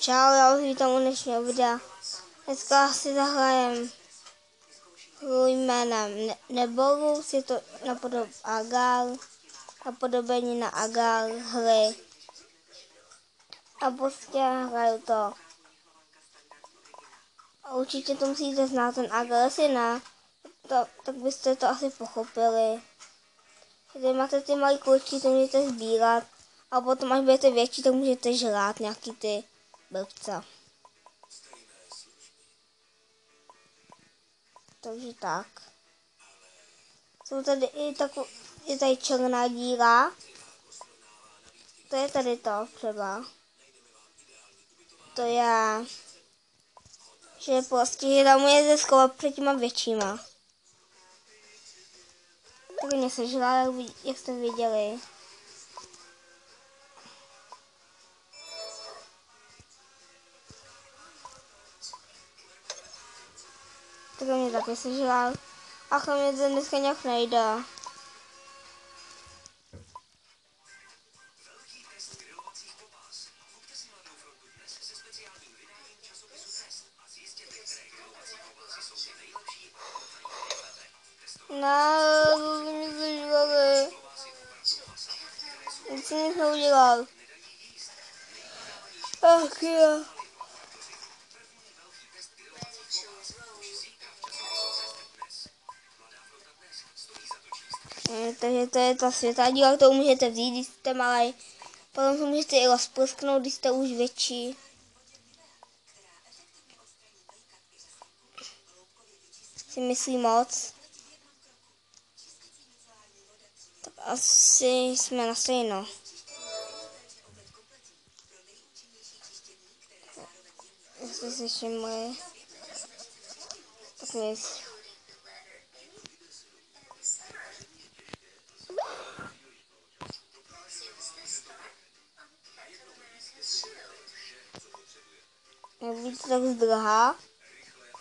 Čau, já už vítám u dnešního videa. Dneska si zahrajem hru jménem Nebolus, je to napodobení na Agar hry. A prostě hraju to. A určitě to musíte znát, ten Agar, jestli ne, tak byste to asi pochopili. Když máte ty malé kuličky, to můžete sbírat. A potom, až budete větší, tak můžete žrát nějaký ty blbce. Takže tak. Jsou tady je tady černá díra. To je tady to třeba. To je, že prostě tam můžete schovat před těma většíma. Tak mě sežrala, jak jste viděli. Tak mě taky sežral. Ach, mě to dneska nějak nejde. No, mě sežrali. Nic jsem nic neudělal. Ach jo. Takže to je ta světlá díla, kterou můžete vzít, když jste malý. Potom to můžete i rozprsknout, když jste už větší. Si myslí moc. Tak asi jsme na stejno. Jestli si všimli. Tak nic. Jak vidíte, tak zdrhá.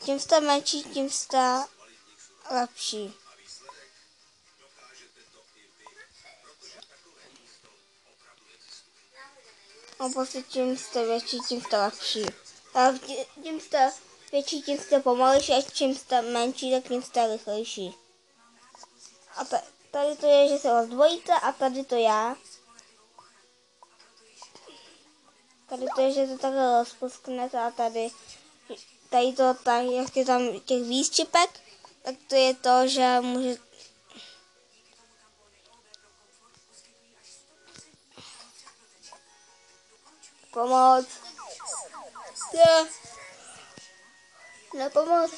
Tím jste menší, tím jste lepší. A prostě tím jste větší, tím jste lepší. A tím jste větší, tím jste pomalejší, a čím jste menší, tak tím jste rychlejší. A tady to je, že se rozdvojíte, a tady to je. Tady to je, že to takhle rozpusknete, a tady to, jak je tam těch výstřipek, tak to je to, že může. Pomoc. Ne. Nepomoc.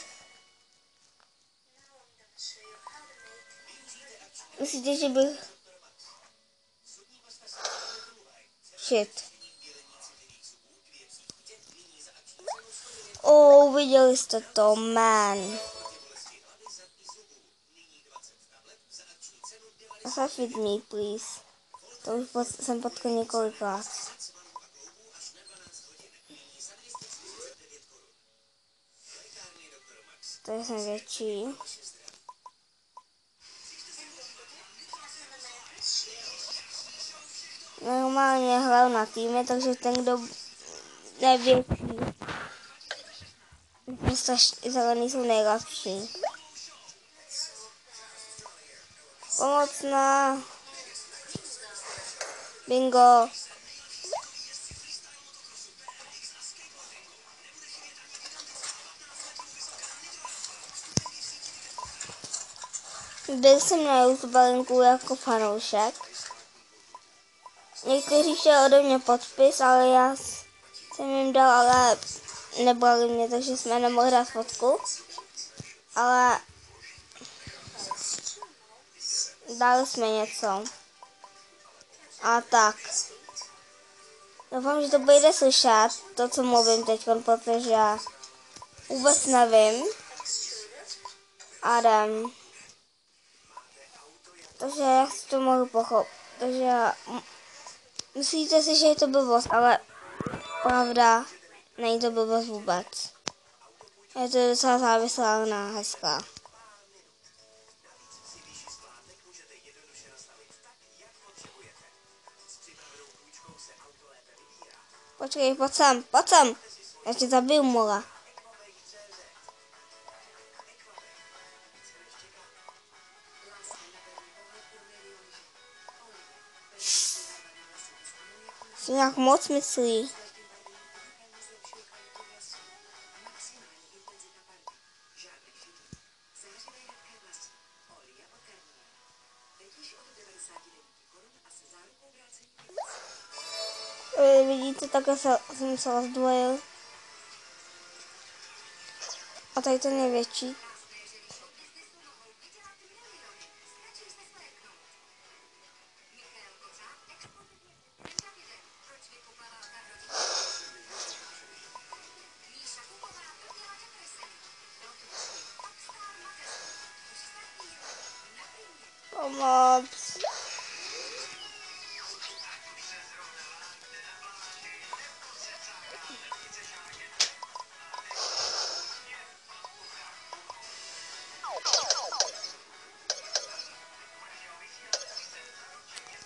Myslíte, že bych. Shit. Viděli jste to, man. Save with me, please. To už jsem potkal několikrát. To je jsem větší. Normálně hraju na týmy, takže ten, kdo je větší. Zelený jsou nejlepší. Pomocná. Bingo. Byl jsem na YouTube linku jako fanoušek. Někteří chtěli ode mě podpis, ale já jsem jim dal, ale nebrali mě, takže jsme nemohli dát fotku. Ale dali jsme něco. A tak. Doufám, že to bude slyšet, to, co mluvím teď, protože já vůbec nevím. Adam. Takže jak si to mohu pochopit. Takže myslíte si, že je to blbost, ale pravda, není to blbost vůbec. Je to docela závislá na hezká. Počkej, pojď sem. Já tě zabiju, mola. Si nějak moc myslí. Vidíte, takhle jsem se rozdvojil. A tady ten je větší. Pomoc.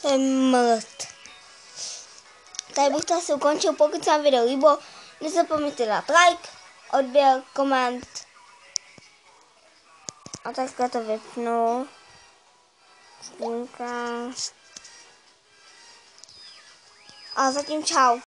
To je mrt. Tady bych to asi ukončil, pokud se vám video líbilo, nezapomeňte dát like, odběr, koment. A takhle to vypnu. Skínka. A zatím čau.